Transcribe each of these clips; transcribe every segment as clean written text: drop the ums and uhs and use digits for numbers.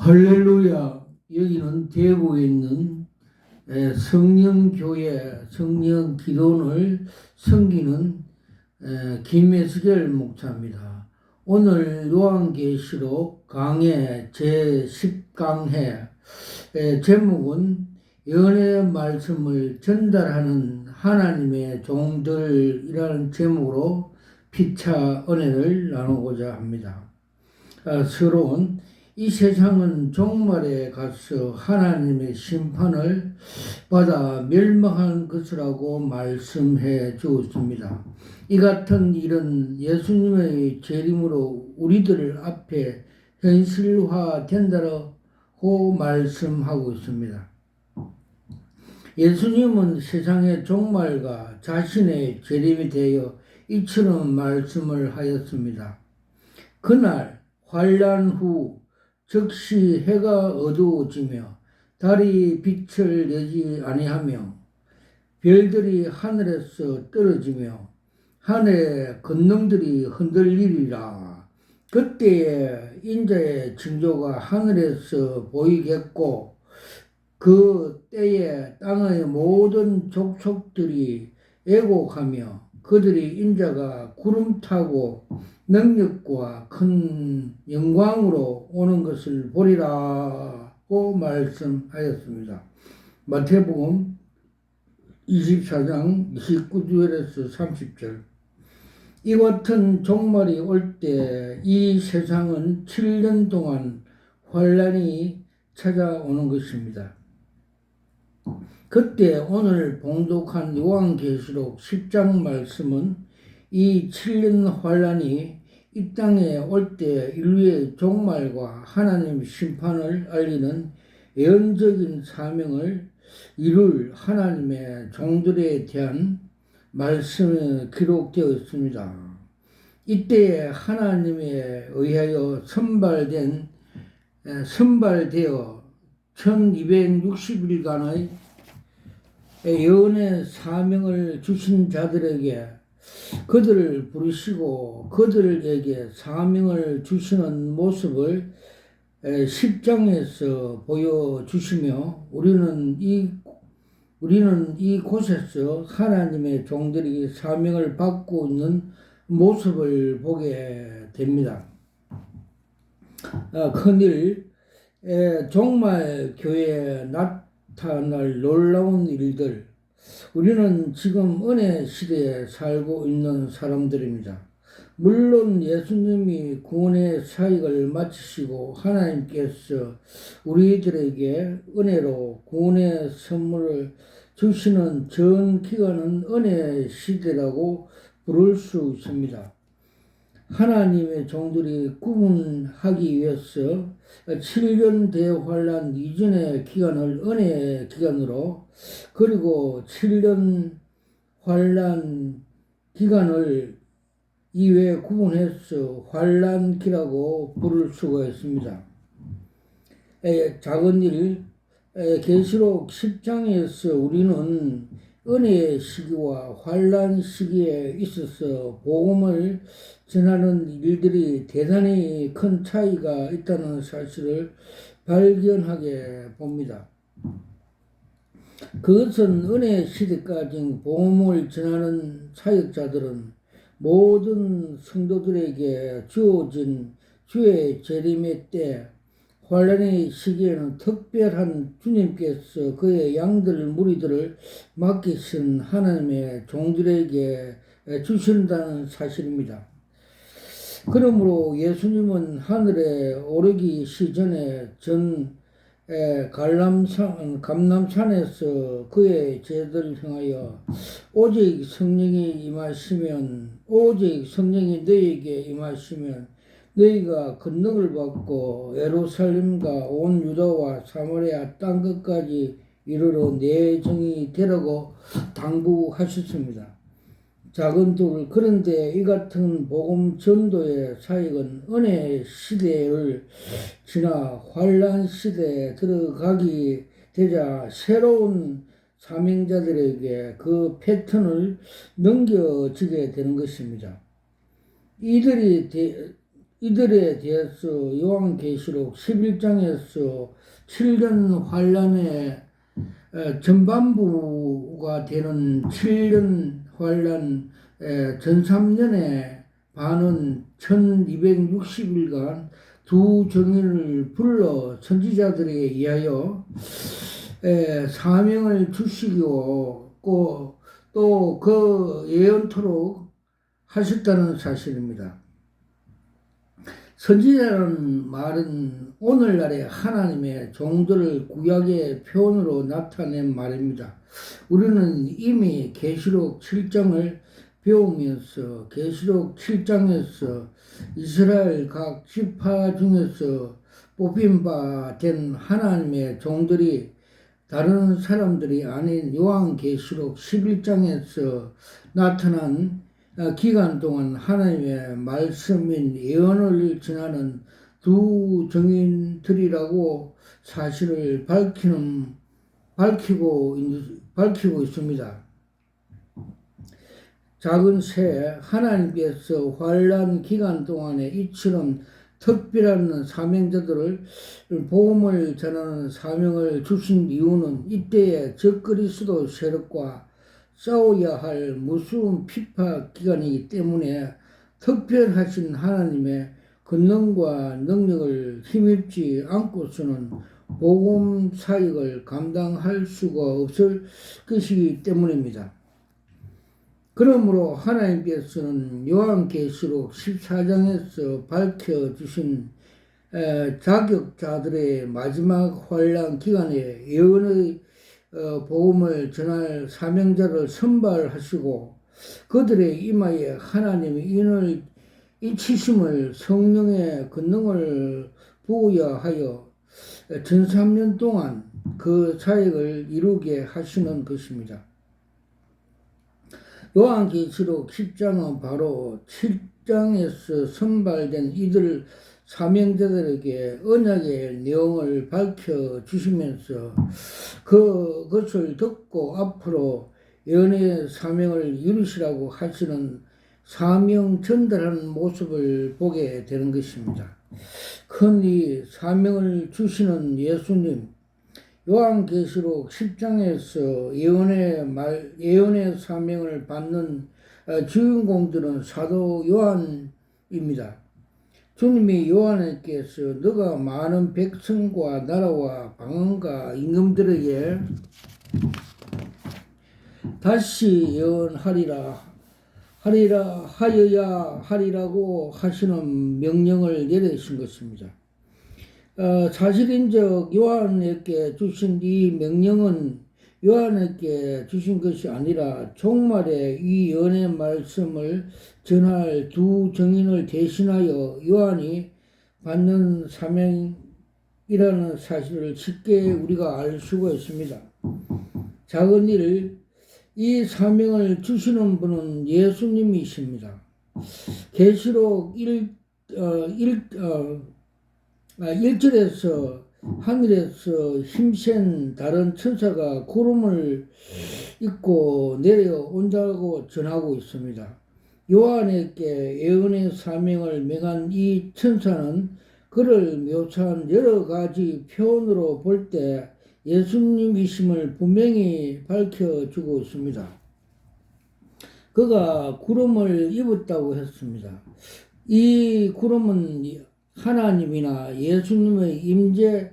할렐루야. 여기는 대구에 있는 성령교회 성령기도원을 섬기는 김혜수결 목사입니다. 오늘 요한계시록 강해 제10강해 제목은 연의 말씀을 전달하는 하나님의 종들이라는 제목으로 피차 은혜를 나누고자 합니다. 서론 이 세상은 종말에 가서 하나님의 심판을 받아 멸망한 것이라고 말씀해 주었습니다. 이 같은 일은 예수님의 재림으로 우리들 앞에 현실화된다고 말씀하고 있습니다. 예수님은 세상의 종말과 자신의 재림에 대하여 이처럼 말씀을 하였습니다. 그날 환란 후 즉시 해가 어두워지며 달이 빛을 내지 아니하며 별들이 하늘에서 떨어지며 하늘의 권능들이 흔들리리라. 그때에 인자의 징조가 하늘에서 보이겠고 그 때에 땅의 모든 족속들이 애곡하며 그들이 인자가 구름 타고 능력과 큰 영광으로 오는 것을 보리라고 말씀하였습니다. 마태복음 24장 29절에서 30절. 이 같은 종말이 올 때 이 세상은 7년 동안 환란이 찾아오는 것입니다. 그때 오늘 봉독한 요한계시록 10장 말씀은 이 7년 환란이 이 땅에 올 때 인류의 종말과 하나님 심판을 알리는 예언적인 사명을 이룰 하나님의 종들에 대한 말씀이 기록되어 있습니다. 이때에 하나님에 의하여 선발되어 1260일간의 예언의 사명을 주신 자들에게 그들을 부르시고 그들에게 사명을 주시는 모습을 10장에서 보여주시며 우리는 이곳에서 하나님의 종들이 사명을 받고 있는 모습을 보게 됩니다. 큰일 종말 교회에 나타날 놀라운 일들. 우리는 지금 은혜 시대에 살고 있는 사람들입니다. 물론 예수님이 구원의 사역을 마치시고 하나님께서 우리들에게 은혜로 구원의 선물을 주시는 전 기간은 은혜 시대라고 부를 수 있습니다. 하나님의 종들이 구분하기 위해서 7년 대환란 이전의 기간을 은혜의 기간으로 그리고 7년 환란 기간을 이외에 구분해서 환란기라고 부를 수가 있습니다. 작은 일 계시록 10장에서 우리는 은혜의 시기와 환란 시기에 있어서 복음을 전하는 일들이 대단히 큰 차이가 있다는 사실을 발견하게 봅니다. 그것은 은혜 시대까지 복음을 전하는 사역자들은 모든 성도들에게 주어진 주의 재림의 때 환란의 시기에는 특별한 주님께서 그의 양들 무리들을 맡기신 하나님의 종들에게 주신다는 사실입니다. 그러므로 예수님은 하늘에 오르기 시전에 감람산에서 그의 제자들을 향하여 오직 성령이 너희에게 임하시면 너희가 권능을 받고 예루살렘과 온 유다와 사마리아 땅 끝까지 이르러 내 종이 되라고 당부하셨습니다. 작은 둘. 그런데 이 같은 복음 전도의 사역은 은혜 시대를 지나 환란 시대에 들어가기 되자 새로운 사명자들에게 그 패턴을 넘겨지게 되는 것입니다. 이들이 이들에 대해서 요한계시록 11장에서 7년 환란의 전반부가 되는 7년 환란 전 3년의 반은 1260일간 두 정인을 불러 선지자들에 의하여 사명을 주시고 또 그 예언토록 하셨다는 사실입니다. 선지자라는 말은 오늘날의 하나님의 종들을 구약의 표현으로 나타낸 말입니다. 우리는 이미 계시록 7장을 배우면서 계시록 7장에서 이스라엘 각 지파 중에서 뽑힌 바 된 하나님의 종들이 다른 사람들이 아닌 요한계시록 11장에서 나타난 기간 동안 하나님의 말씀인 예언을 전하는 두 정인들이라고 사실을 밝히고 있습니다. 작은 새 하나님께서 환란 기간 동안에 이처럼 특별한 사명자들을 복음을 전하는 사명을 주신 이유는 이때의 적그리스도 세력과 싸워야 할 무서운 피파 기간이기 때문에 특별하신 하나님의 권능과 능력을 힘입지 않고서는 복음 사역을 감당할 수가 없을 것이기 때문입니다. 그러므로 하나님께서는 요한계시록 14장에서 밝혀주신 자격자들의 마지막 환란 기간에 예언의 복음을 전할 사명자를 선발하시고 그들의 이마에 하나님의 인을 이치심을 성령의 권능을 부여하여 전 3년 동안 그 사역을 이루게 하시는 것입니다. 요한계시록 10장은 바로 7장에서 선발된 이들 사명자들에게 언약의 내용을 밝혀주시면서 그것을 듣고 앞으로 예언의 사명을 이루시라고 하시는 사명 전달하는 모습을 보게 되는 것입니다. 흔히 사명을 주시는 예수님, 요한계시록 10장에서 예언의 사명을 받는 주인공들은 사도 요한입니다. 주님이 요한에게서 너가 많은 백성과 나라와 방언과 임금들에게 다시 예언하여야 하리라고 하시는 명령을 내리신 것입니다. 사실인적 요한에게 주신 이 명령은 요한에게 주신 것이 아니라 종말에 이 예언의 말씀을 전할 두 정인을 대신하여 요한이 받는 사명이라는 사실을 쉽게 우리가 알 수가 있습니다. 작은 이 사명을 주시는 분은 예수님이십니다. 계시록 1절에서 하늘에서 힘센 다른 천사가 구름을 입고 내려온다고 전하고 있습니다. 요한에게 예언의 사명을 명한 이 천사는 그를 묘사한 여러 가지 표현으로 볼 때 예수님이심을 분명히 밝혀주고 있습니다. 그가 구름을 입었다고 했습니다. 이 구름은 하나님이나 예수님의 임재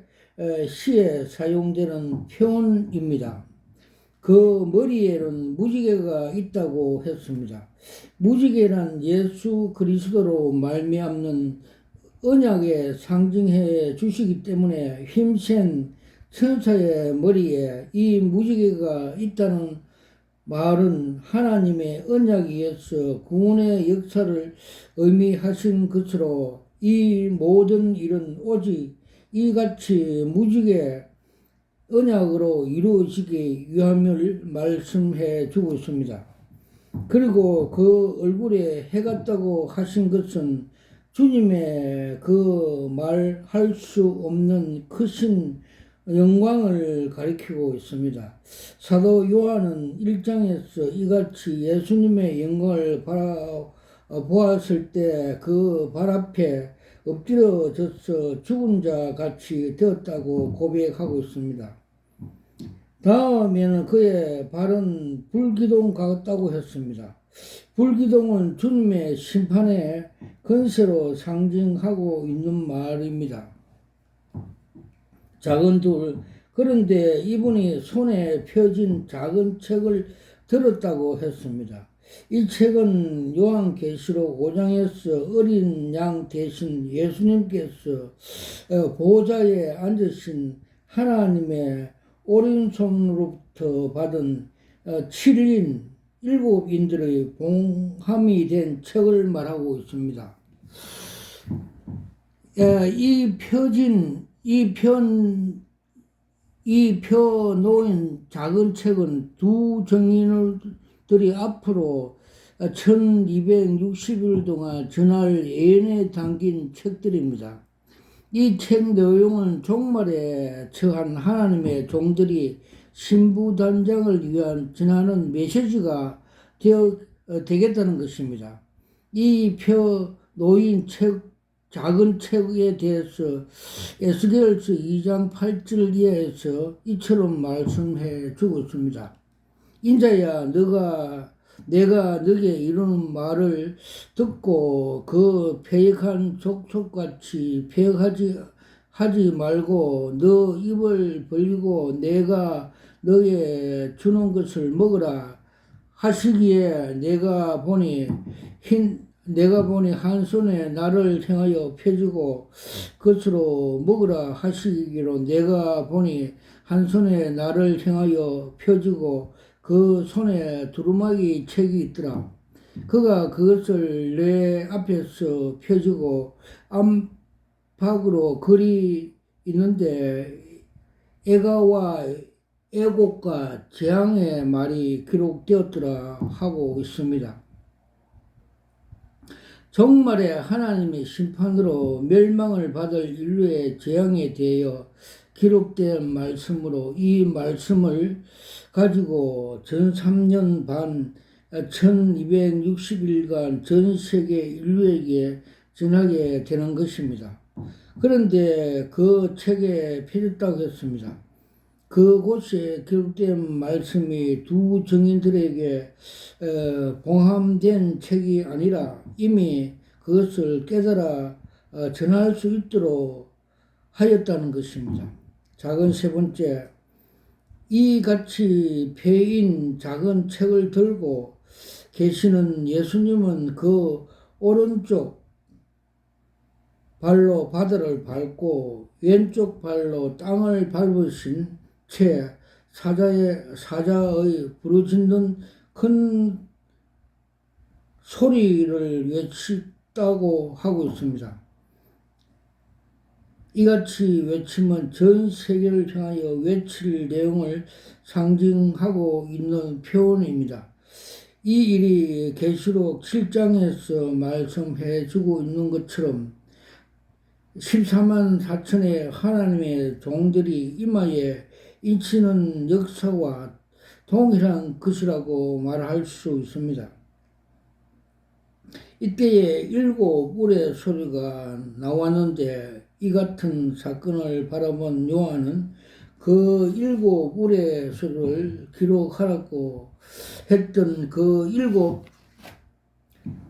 시에 사용되는 표현입니다. 그 머리에는 무지개가 있다고 했습니다. 무지개는 예수 그리스도로 말미암는 언약에 상징해 주시기 때문에 힘센 천사의 머리에 이 무지개가 있다는 말은 하나님의 언약에서 구원의 역사를 의미하신 것으로 이 모든 일은 오직 이같이 무지개 언약으로 이루어지기 위함을 말씀해 주고 있습니다. 그리고 그 얼굴에 해가 떠고 하신 것은 주님의 그 말할 수 없는 크신 영광을 가리키고 있습니다. 사도 요한은 1장에서 이같이 예수님의 영광을 보았을 때 그 발 앞에 엎드려져서 죽은 자 같이 되었다고 고백하고 있습니다. 다음에는 그의 발은 불기둥 같다고 했습니다. 불기둥은 주님의 심판의 권세로 상징하고 있는 말입니다. 작은 돌, 그런데 이분이 손에 펴진 작은 책을 들었다고 했습니다. 이 책은 요한계시록 5장에서 어린 양 대신 예수님께서 보좌에 앉으신 하나님의 오른손으로부터 받은 7인 7인들의 봉함이 된 책을 말하고 있습니다. 이 펴놓은 작은 책은 두 정인들이 앞으로 1260일 동안 전할 예언에 담긴 책들입니다. 이 책 내용은 종말에 처한 하나님의 종들이 신부단장을 위한 전하는 메시지가 되겠다는 것입니다. 이 펴놓인 작은 책에 대해서 에스겔서 2장 8절 이하에서 이처럼 말씀해 주고 있습니다. 인자야, 내가 너에게 이르는 말을 듣고 그 패역한 족속같이 패역하지 말고 너 입을 벌리고 내가 너에 주는 것을 먹으라 하시기에 내가 보니 한 손에 나를 향하여 펴주고 그것으로 먹으라 하시기로 내가 보니 한 손에 나를 향하여 펴주고 그 손에 두루마기 책이 있더라. 그가 그것을 내 앞에서 펴주고 안팎으로 글이 있는데 애가와 애곡과 재앙의 말이 기록되었더라 하고 있습니다. 종말에 하나님의 심판으로 멸망을 받을 인류의 재앙에 대하여 기록된 말씀으로 이 말씀을 가지고 전 3년 반 1260일간 전 세계 인류에게 전하게 되는 것입니다. 그런데 그 책에 펴졌다고 했습니다. 그곳에 기록된 말씀이 두 정인들에게 봉함된 책이 아니라 이미 그것을 깨달아 전할 수 있도록 하였다는 것입니다. 작은 세 번째, 이같이 폐인 작은 책을 들고 계시는 예수님은 그 오른쪽 발로 바다를 밟고 왼쪽 발로 땅을 밟으신 채 사자의 부르짖는 큰 소리를 외쳤다고 하고 있습니다. 이같이 외침은 전 세계를 향하여 외칠 내용을 상징하고 있는 표현입니다. 이 일이 계시록 7장에서 말씀해 주고 있는 것처럼 14만 4천의 하나님의 종들이 이마에 인치는 역사와 동일한 것이라고 말할 수 있습니다. 이때에 7 울의 소리가 나왔는데 이 같은 사건을 바라본 요한은 그 7 울의 소리를 기록하라고 했던 그 7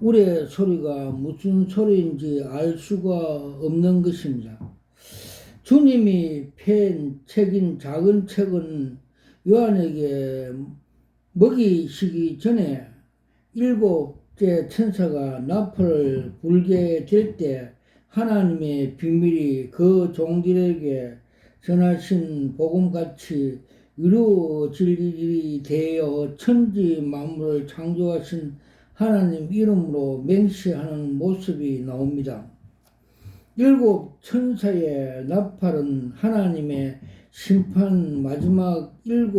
울의 소리가 무슨 소리인지 알 수가 없는 것입니다. 주님이 펜 책인 작은 책은 요한에게 먹이시기 전에 7째 천사가 나팔을 불게 될 때 하나님의 비밀이 그 종들에게 전하신 복음같이 이루어질 일이 되어 천지 만물을 창조하신 하나님 이름으로 맹세하는 모습이 나옵니다. 7 천사의 나팔은 하나님의 심판 마지막 7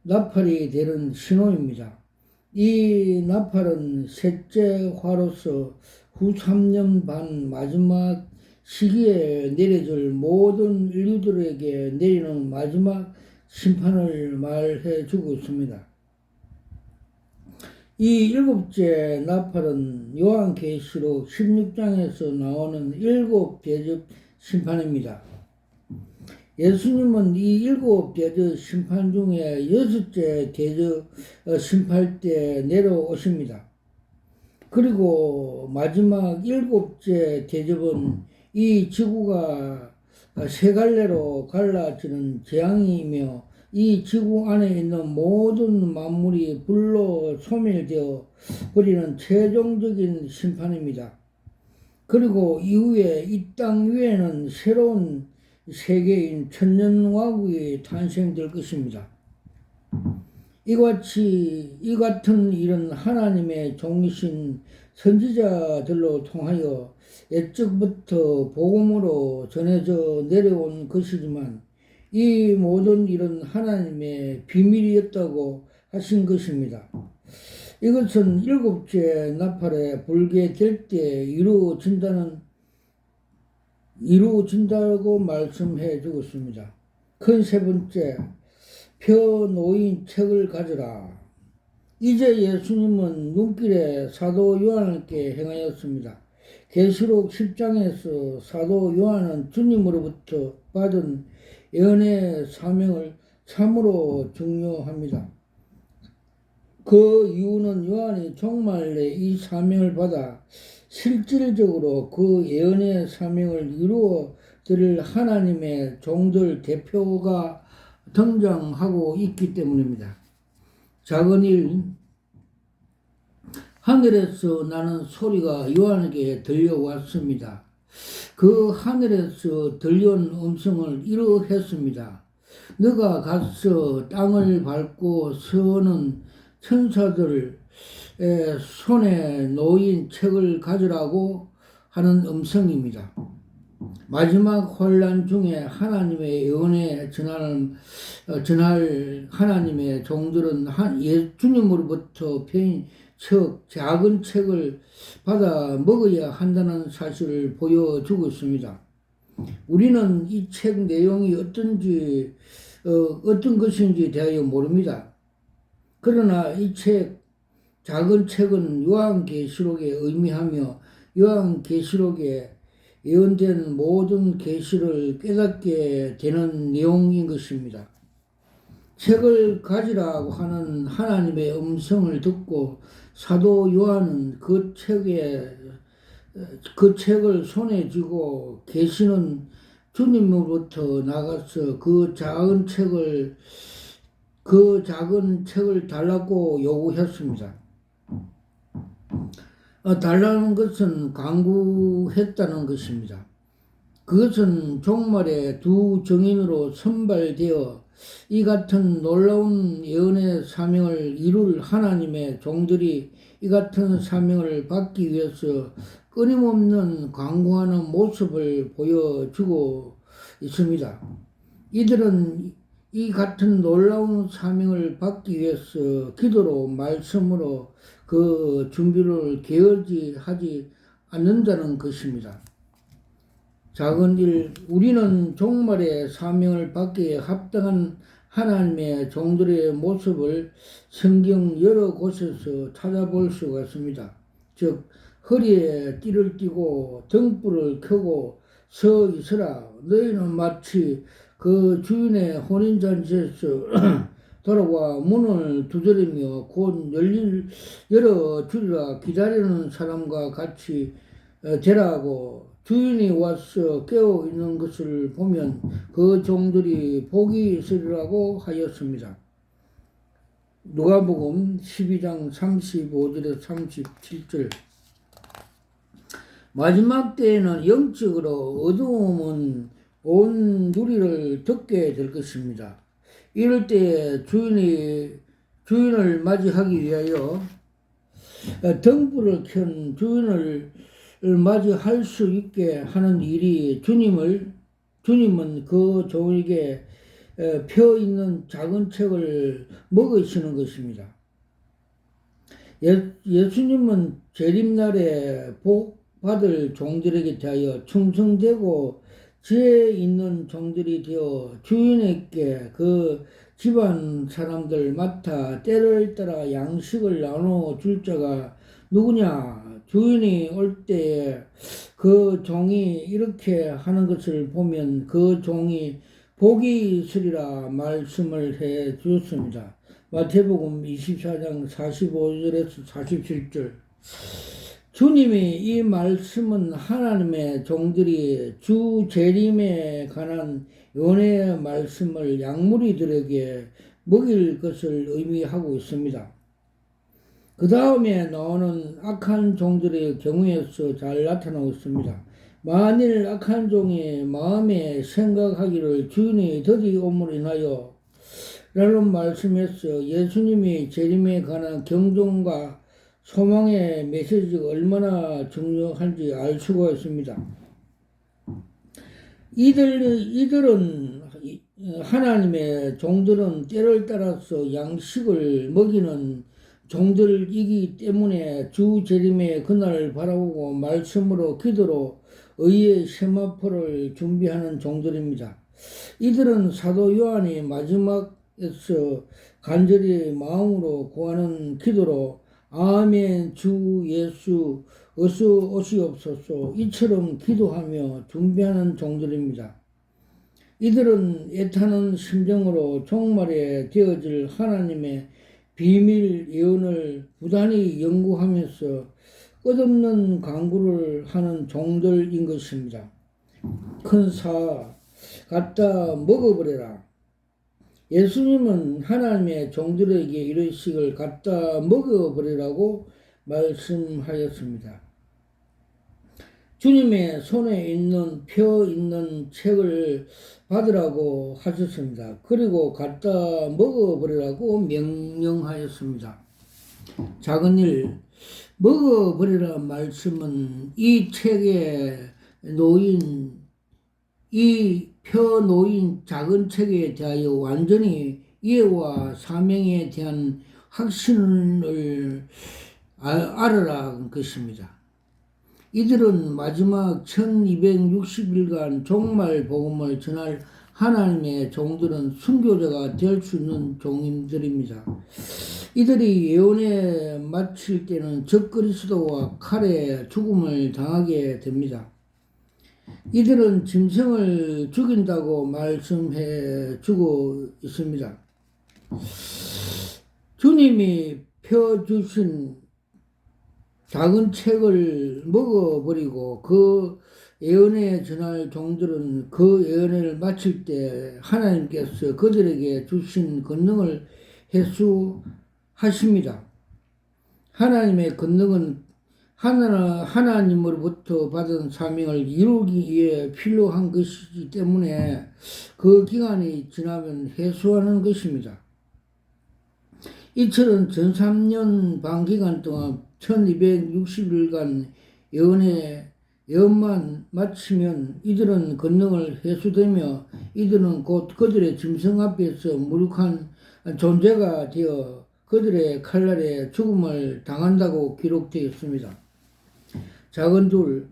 나팔이 되는 신호입니다. 이 나팔은 셋째 화로서 후 3년 반 마지막 시기에 내려질 모든 인류들에게 내리는 마지막 심판을 말해 주고 있습니다. 이 일곱째 나팔은 요한계시록 16장에서 나오는 일곱 대접 심판입니다. 예수님은 이 일곱 대접 심판 중에 여섯째 대접 심판 때 내려오십니다. 그리고 마지막 일곱째 대접은 이 지구가 세 갈래로 갈라지는 재앙이며 이 지구 안에 있는 모든 만물이 불로 소멸되어 버리는 최종적인 심판입니다. 그리고 이후에 이 땅 위에는 새로운 세계인 천년왕국이 탄생될 것입니다. 이 같은 일은 하나님의 종이신 선지자들로 통하여 옛적부터 복음으로 전해져 내려온 것이지만 이 모든 일은 하나님의 비밀이었다고 하신 것입니다. 이것은 일곱째 나팔에 불게 될 때 이루어진다고 말씀해 주었습니다. 큰 세 번째, 펴 놓인 책을 가져라. 이제 예수님은 눈길에 사도 요한께 행하였습니다. 계시록 10장에서 사도 요한은 주님으로부터 받은 예언의 사명을 참으로 중요합니다. 그 이유는 요한이 종말에 이 사명을 받아 실질적으로 그 예언의 사명을 이루어 드릴 하나님의 종들 대표가 등장하고 있기 때문입니다. 작은 일, 하늘에서 나는 소리가 요한에게 들려왔습니다. 그 하늘에서 들려온 음성을 이러했습니다. 너가 가서 땅을 밟고 서는 천사들의 손에 놓인 책을 가져라고 하는 음성입니다. 마지막 혼란 중에 하나님의 예언에 전할 하나님의 종들은 주님으로부터 펴인 작은 책을 받아 먹어야 한다는 사실을 보여주고 있습니다. 우리는 이 책 내용이 어떤 것인지 대하여 모릅니다. 그러나 이 작은 책은 요한계시록에 의미하며 요한계시록에 예언된 모든 계시를 깨닫게 되는 내용인 것입니다. 책을 가지라고 하는 하나님의 음성을 듣고 사도 요한은 그 책을 손에 쥐고 계시는 주님으로부터 나가서 그 작은 책을 달라고 요구했습니다. 달라는 것은 강구했다는 것입니다. 그것은 종말에 두 증인으로 선발되어 이 같은 놀라운 예언의 사명을 이룰 하나님의 종들이 이 같은 사명을 받기 위해서 끊임없는 강구하는 모습을 보여주고 있습니다. 이들은 이 같은 놀라운 사명을 받기 위해서 기도로 말씀으로 그 준비를 게을리하지 않는다는 것입니다. 작은 일, 우리는 종말의 사명을 받기에 합당한 하나님의 종들의 모습을 성경 여러 곳에서 찾아볼 수가 있습니다. 즉 허리에 띠를 띠고 등불을 켜고 서 있으라. 너희는 마치 그 주인의 혼인잔치에서 돌아와 문을 두드리며 곧 열어주리라 기다리는 사람과 같이 되라고 주인이 와서 깨어 있는 것을 보면 그 종들이 복이 있으리라고 하였습니다. 누가복음 12장 35절에서 37절. 마지막 때에는 영적으로 어두움은 온 누리를 덮게 될 것입니다. 이럴 때 주인을 맞이하기 위하여 등불을 켠 주인을 맞이할 수 있게 하는 일이 주님은 그 종에게 펴 있는 작은 책을 먹이시는 것입니다. 예수님은 재림날에 복 받을 종들에게 대하여 충성되고 지혜 있는 종들이 되어 주인에게 그 집안 사람들 맡아 때를 따라 양식을 나눠 줄 자가 누구냐? 주인이 올 때에 그 종이 이렇게 하는 것을 보면 그 종이 복이 있으리라 말씀을 해 주었습니다. 마태복음 24장 45절에서 47절. 주님이 이 말씀은 하나님의 종들이 주 재림에 관한 연의 말씀을 양무리들에게 먹일 것을 의미하고 있습니다. 그 다음에 나오는 악한 종들의 경우에서 잘 나타나고 있습니다. 만일 악한 종이 마음에 생각하기를 주인이 더디 오므로 인하여 라는 말씀에서 예수님이 재림에 관한 경종과 소망의 메시지가 얼마나 중요한지 알 수가 있습니다. 이들은 하나님의 종들은 때를 따라서 양식을 먹이는 종들이기 때문에 주 재림의 그날을 바라보고 말씀으로 기도로 의의 세마포를 준비하는 종들입니다. 이들은 사도 요한이 마지막에서 간절히 마음으로 구하는 기도로 아멘 주 예수 어서 오시옵소서 이처럼 기도하며 준비하는 종들입니다. 이들은 애타는 심정으로 종말에 되어질 하나님의 비밀 예언을 부단히 연구하면서 끝없는 강구를 하는 종들인 것입니다. 큰 사 갖다 먹어버려라. 예수님은 하나님의 종들에게 이르시기를 갖다 먹어버리라고 말씀하였습니다. 주님의 손에 있는 펴 있는 책을 받으라고 하셨습니다. 그리고 갖다 먹어버리라고 명령하였습니다. 작은 일, 먹어버리라는 말씀은 이 책에 놓인 이 펴 놓인 작은 책에 대하여 완전히 이해와 사명에 대한 확신을 알아라는 것입니다. 이들은 마지막 1260일간 종말 복음을 전할 하나님의 종들은 순교자가 될 수 있는 종인들입니다. 이들이 예언에 마칠 때는 적 그리스도와 칼에 죽음을 당하게 됩니다. 이들은 짐승을 죽인다고 말씀해 주고 있습니다. 주님이 펴주신 작은 책을 먹어버리고 그 예언에 전할 종들은 그 예언을 마칠 때 하나님께서 그들에게 주신 권능을 회수하십니다. 하나님의 권능은 하나님으로부터 받은 사명을 이루기 위해 필요한 것이기 때문에 그 기간이 지나면 회수하는 것입니다. 이처럼 전 3년 반 기간 동안 1260일간 예언만 마치면 이들은 권능을 회수되며 이들은 곧 그들의 짐승 앞에서 무력한 존재가 되어 그들의 칼날에 죽음을 당한다고 기록되어 있습니다. 작은 둘,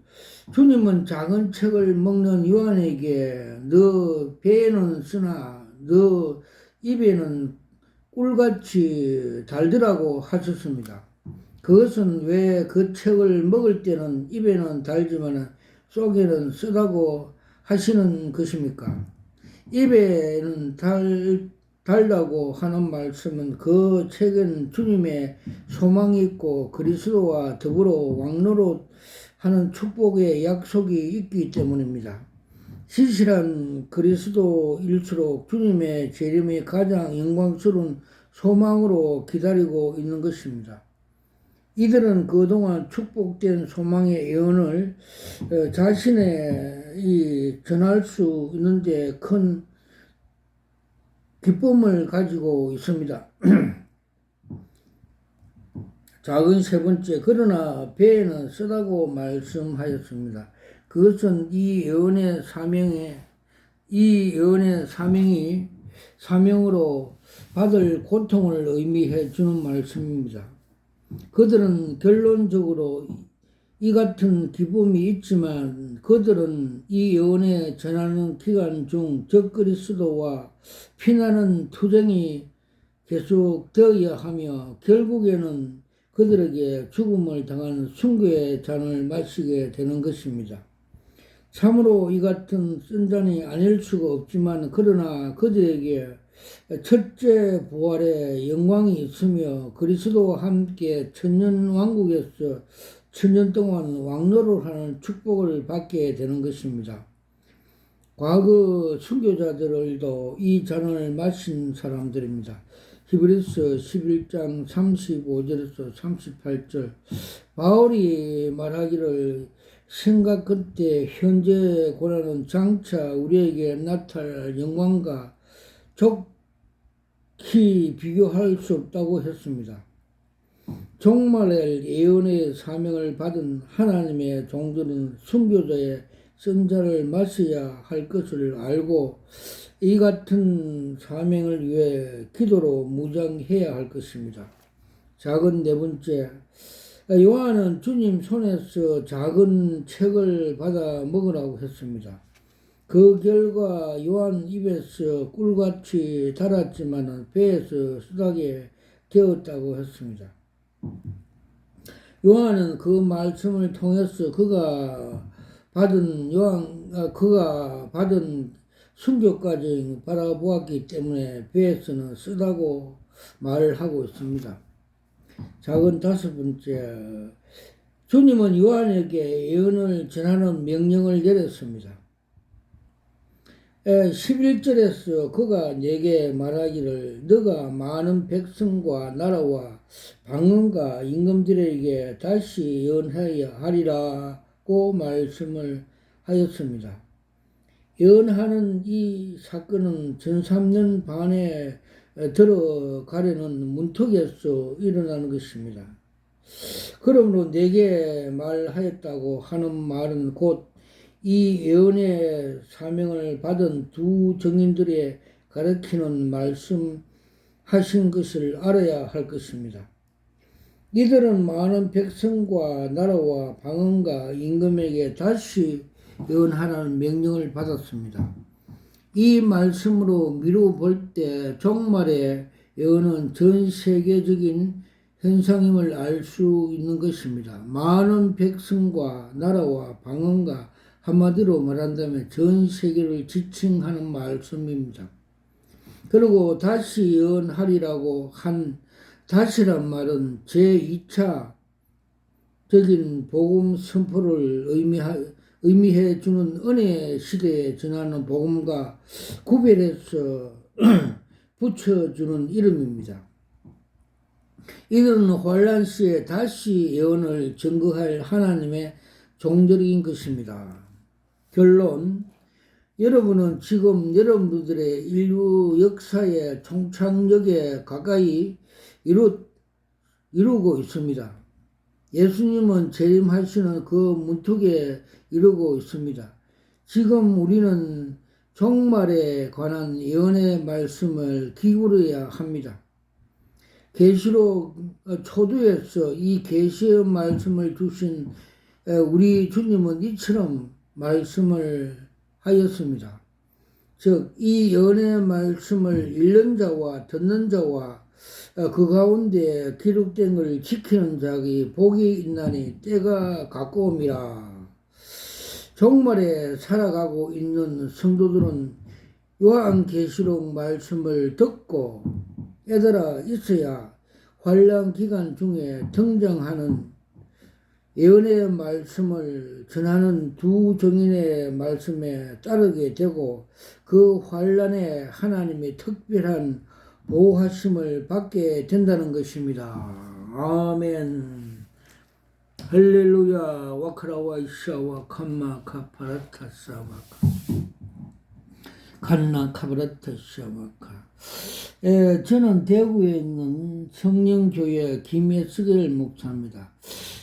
주님은 작은 책을 먹는 요한에게 너 배에는 쓰나 너 입에는 꿀같이 달더라고 하셨습니다. 그것은 왜 그 책을 먹을 때는 입에는 달지만 속에는 쓰다고 하시는 것입니까? 입에는 달다고 하는 말씀은 그 책은 주님의 소망이 있고 그리스도와 더불어 왕노릇 하는 축복의 약속이 있기 때문입니다. 시실한 그리스도일수록 주님의 재림이 가장 영광스러운 소망으로 기다리고 있는 것입니다. 이들은 그동안 축복된 소망의 예언을 자신의 전할 수 있는데 큰 기쁨을 가지고 있습니다. 작은 세 번째, 그러나 배에는 쓰다고 말씀하였습니다. 그것은 이 예언의 사명으로 받을 고통을 의미해 주는 말씀입니다. 그들은 결론적으로 이 같은 기쁨이 있지만 그들은 이 예언에 전하는 기간 중 적그리스도와 피나는 투쟁이 계속되어야 하며 결국에는 그들에게 죽음을 당한 순교의 잔을 마시게 되는 것입니다. 참으로 이 같은 쓴잔이 아닐 수가 없지만 그러나 그들에게 첫째 부활의 영광이 있으며 그리스도와 함께 천년 왕국에서 천년 동안 왕노를 하는 축복을 받게 되는 것입니다. 과거 순교자들도 이 잔을 마신 사람들입니다. 히브리서 11장 35절에서 38절 바울이 말하기를 생각 끝에 현재 고난은 장차 우리에게 나타날 영광과 좋게 비교할 수 없다고 했습니다. 종말의 예언의 사명을 받은 하나님의 종들은 순교자의 쓴자를 마셔야 할 것을 알고 이 같은 사명을 위해 기도로 무장해야 할 것입니다. 작은 네 번째, 요한은 주님 손에서 작은 책을 받아 먹으라고 했습니다. 그 결과 요한 입에서 꿀같이 달았지만 배에서 수다게 되었다고 했습니다. 요한은 그 말씀을 통해서 그가 받은 순교까지 바라보았기 때문에 배에서는 쓰다고 말을 하고 있습니다. 작은 다섯 번째, 주님은 요한에게 예언을 전하는 명령을 내렸습니다. 11절에서 그가 내게 말하기를 너가 많은 백성과 나라와 방언과 임금들에게 다시 예언하여야 하리라고 말씀을 하였습니다. 예언하는 이 사건은 전 3년 반에 들어가려는 문턱에서 일어나는 것입니다. 그러므로 내게 말하였다고 하는 말은 곧 이 예언의 사명을 받은 두 증인들의 가르치는 말씀하신 것을 알아야 할 것입니다. 이들은 많은 백성과 나라와 방언과 임금에게 다시 예언하라는 명령을 받았습니다. 이 말씀으로 미루볼 때 종말의 예언은 전 세계적인 현상임을 알 수 있는 것입니다. 많은 백성과 나라와 방언과 한마디로 말한다면 전 세계를 지칭하는 말씀입니다. 그리고 다시 예언하리라고 한 다시란 말은 제2차적인 복음 선포를 의미해 주는 은혜 시대에 전하는 복음과 구별해서 붙여주는 이름입니다. 이들은 환란 시에 다시 예언을 증거할 하나님의 종들인 것입니다. 결론, 여러분은 지금 여러분들의 인류 역사의 총창역에 가까이 이루고 있습니다. 예수님은 재림하시는 그 문턱에 이르고 있습니다. 지금 우리는 종말에 관한 예언의 말씀을 기울여야 합니다. 계시록 초두에서 이 계시의 말씀을 주신 우리 주님은 이처럼 말씀을 하였습니다. 즉, 이 예언의 말씀을 읽는 자와 듣는 자와 그 가운데 기록된 것을 지키는 자에게 복이 있나니 때가 가까움이라. 종말에 살아가고 있는 성도들은 요한계시록 말씀을 듣고 깨달아 있어야 환란 기간 중에 등장하는 예언의 말씀을 전하는 두 증인의 말씀에 따르게 되고 그 환란에 하나님의 특별한 보호하심을 받게 된다는 것입니다. 아멘. 할렐루야. 와카라와 이샤와 칸마 카파라타사와카 칸나 카바라타샤와카. 저는 대구에 있는 성령교회 김예석일 목사입니다.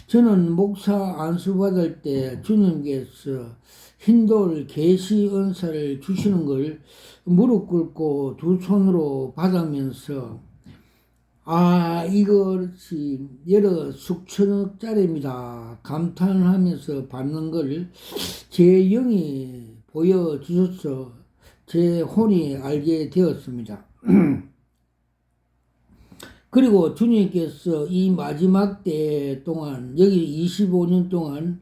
저는 목사 안수 받을 때 주님께서 흰돌 계시 은사를 주시는 걸 무릎 꿇고 두 손으로 받으면서 이것이 여러 수천억짜리입니다. 감탄하면서 받는 걸 제 영이 보여주셔서 제 혼이 알게 되었습니다. 그리고 주님께서 이 마지막 때 동안 여기 25년 동안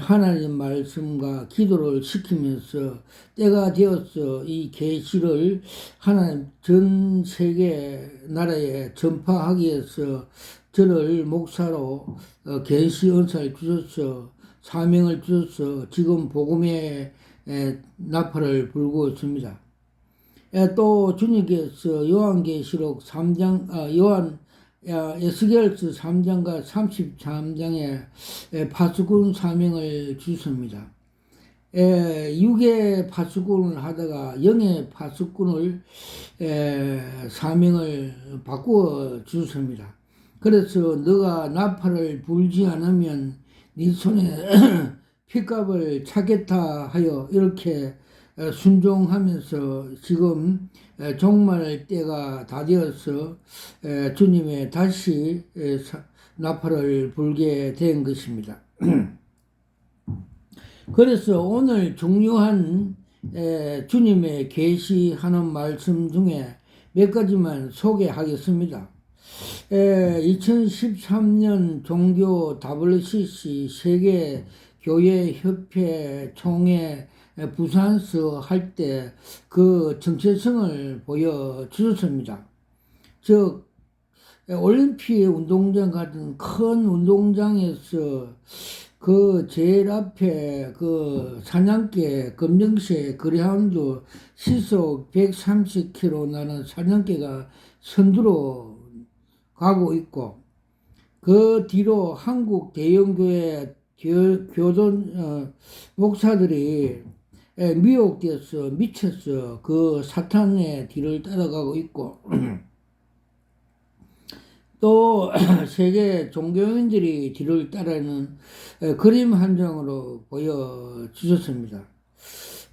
하나님 말씀과 기도를 시키면서 때가 되어서 이 계시를 하나님 전 세계 나라에 전파하기 위해서 저를 목사로 계시 은사를 주셔서 사명을 주셔서 지금 복음의 나팔을 불고 있습니다. 또 주님께서 요한계시록 3장, 에스겔서 3장과 33장에 파수꾼 사명을 주십니다. 육의 파수꾼을 하다가 영의 파수꾼을 사명을 바꾸어 주십니다. 그래서 너가 나팔을 불지 않으면 네 손에 핏값을 차겠다 하여 이렇게 순종하면서 지금 종말 때가 다 되어서 주님의 다시 나팔을 불게 된 것입니다. 그래서 오늘 중요한 주님의 계시하는 말씀 중에 몇 가지만 소개하겠습니다. 2013년 종교 WCC 세계 교회 협회 총회 부산서 할 때 그 정체성을 보여주셨습니다. 즉 올림픽 운동장 같은 큰 운동장에서 그 제일 앞에 그 사냥개 검정색 그레하운드 시속 130km 나는 사냥개가 선두로 가고 있고 그 뒤로 한국 대형교회 교돈 목사들이 미혹돼서 미쳐서 그 사탄의 뒤를 따라가고 있고 또 세계 종교인들이 뒤를 따르는 그림 한 장으로 보여주셨습니다.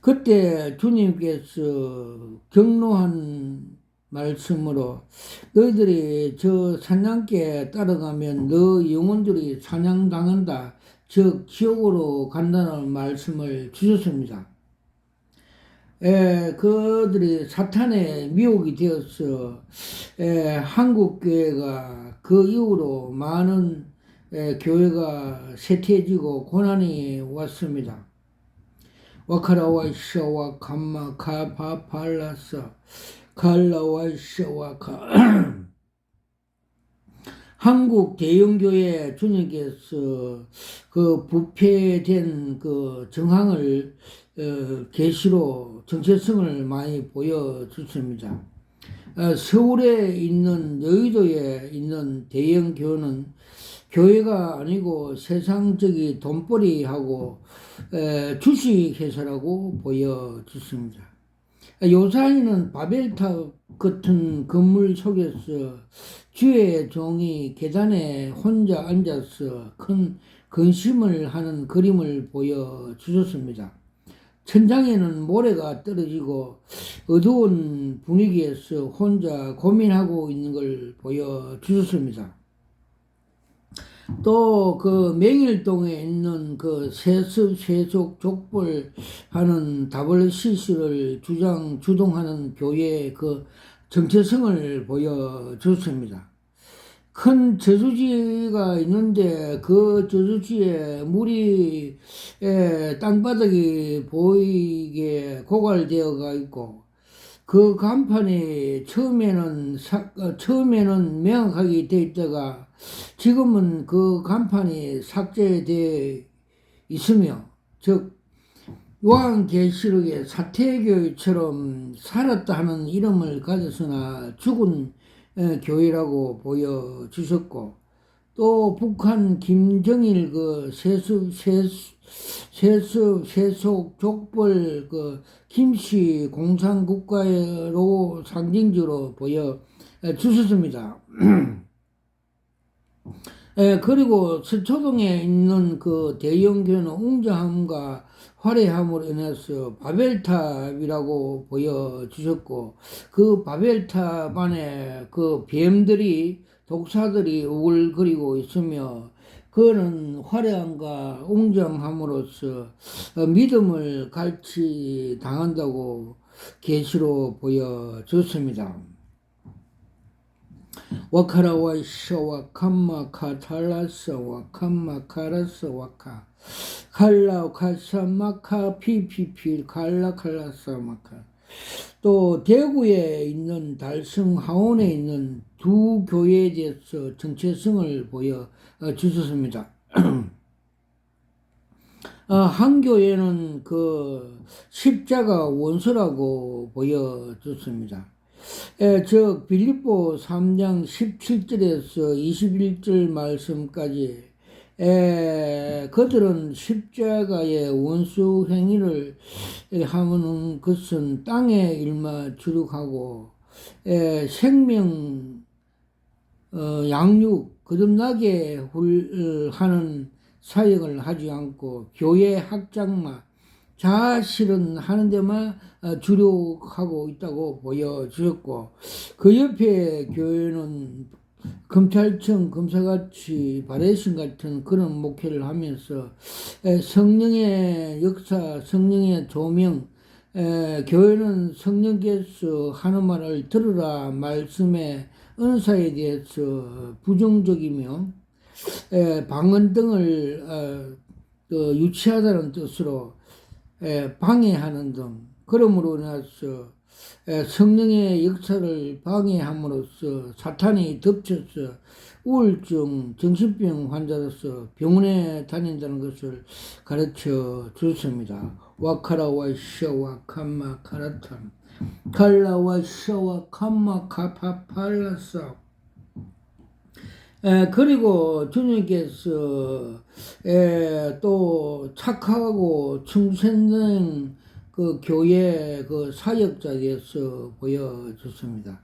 그때 주님께서 경로한 말씀으로 너희들이 저 사냥개 따라가면 너 영혼들이 사냥당한다, 즉 지옥으로 간다는 말씀을 주셨습니다. 그들이 사탄의 미혹이 되어서 한국교회가 그 이후로 많은 교회가 쇠퇴해지고 고난이 왔습니다. 와카라와샤와 감마 카파팔라사 갈라와샤와카 한국 대형교회 주님께서 그 부패된 그 정황을 계시로 정체성을 많이 보여주십니다. 서울에 있는 여의도에 있는 대형교회는 교회가 아니고 세상적인 돈벌이하고 주식회사라고 보여주십니다. 요사이는 바벨탑 같은 건물 속에서 주의 종이 계단에 혼자 앉아서 큰 근심을 하는 그림을 보여주셨습니다. 천장에는 모래가 떨어지고 어두운 분위기에서 혼자 고민하고 있는 걸 보여주셨습니다. 또 그 맹일동에 있는 그 세습 세속 족벌하는 WCC를 주동하는 교회의 그 정체성을 보여줬습니다. 큰 저수지가 있는데 그 저수지에 물이 땅바닥이 보이게 고갈되어가 있고 그 간판이 처음에는 명확하게 되어 있다가 지금은 그 간판이 삭제되어 있으며, 즉 요한계시록의 사태교회처럼 살았다 하는 이름을 가졌으나 죽은 교회라고 보여주셨고, 또 북한 김정일 그 세속 족벌 그 김씨 공산국가로 상징적으로 보여주셨습니다. 그리고 서초동에 있는 그 대형교회는 웅장함과 화려함으로 인해서 바벨탑이라고 보여주셨고, 그 바벨탑 안에 그 뱀들이, 독사들이 우글거리고 있으며, 그거는 화려함과 웅장함으로써 믿음을 갈취 당한다고 계시로 보여줬습니다. 와카라와 샤와 캄마 카탈라스와 캄마 카라스 와카 칼라 카사마카 피피피 칼라 칼라사마카. 또 대구에 있는 달성 하원에 있는 두 교회에 대해서 정체성을 보여 주셨습니다. 한 교회는 그 십자가 원수라고 보여줬습니다. 즉 빌립보 3장 17절에서 21절 말씀까지 그들은 십자가의 원수 행위를 하는 것은 땅의 일만 주룩하고 생명 양육 거듭나게 하는 사역을 하지 않고 교회 학장만 자실은 하는 데만 주력하고 있다고 보여주셨고, 그 옆에 교회는 검찰청 검사같이 바레신 같은 그런 목회를 하면서 성령의 역사, 성령의 조명, 교회는 성령께서 하는 말을 들으라 말씀의 은사에 대해서 부정적이며 방언 등을 유치하다는 뜻으로 방해하는 등, 그러므로 인해서 성령의 역사를 방해함으로써 사탄이 덮쳐서 우울증, 정신병 환자로서 병원에 다닌다는 것을 가르쳐 주셨습니다. 와카라와 샤와 캄마 카라탄 칼라와 샤와 캄마 카파팔라사. 그리고 주님께서 또 착하고 충성된 그 교회 그 사역자에서 보여줬습니다.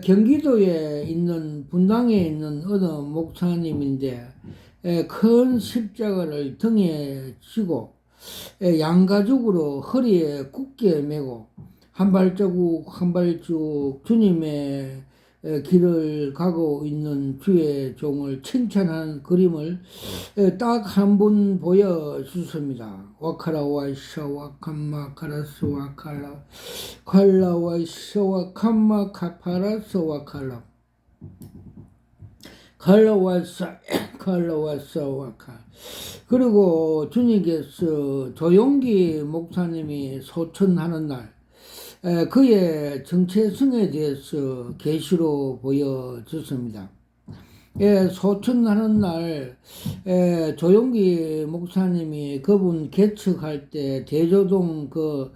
경기도에 있는 분당에 있는 어느 목사님인데 큰 십자가를 등에 지고 양가죽으로 허리에 굳게 메고 한 발자국 한 발자국 주님의 길을 가고 있는 주의 종을 칭찬하는 그림을 딱 한 번 보여주습니다. 와카라와 샤와 캄마 카라스와 칼라 칼라와 샤와 캄마 카파라스와 칼라 칼라와사 칼라와사와 칼. 그리고 주님께서 조용기 목사님이 소천하는 날 그의 정체성에 대해서 계시로 보여줬습니다. 소천하는 날 조용기 목사님이 그분 개척할 때 대조동 그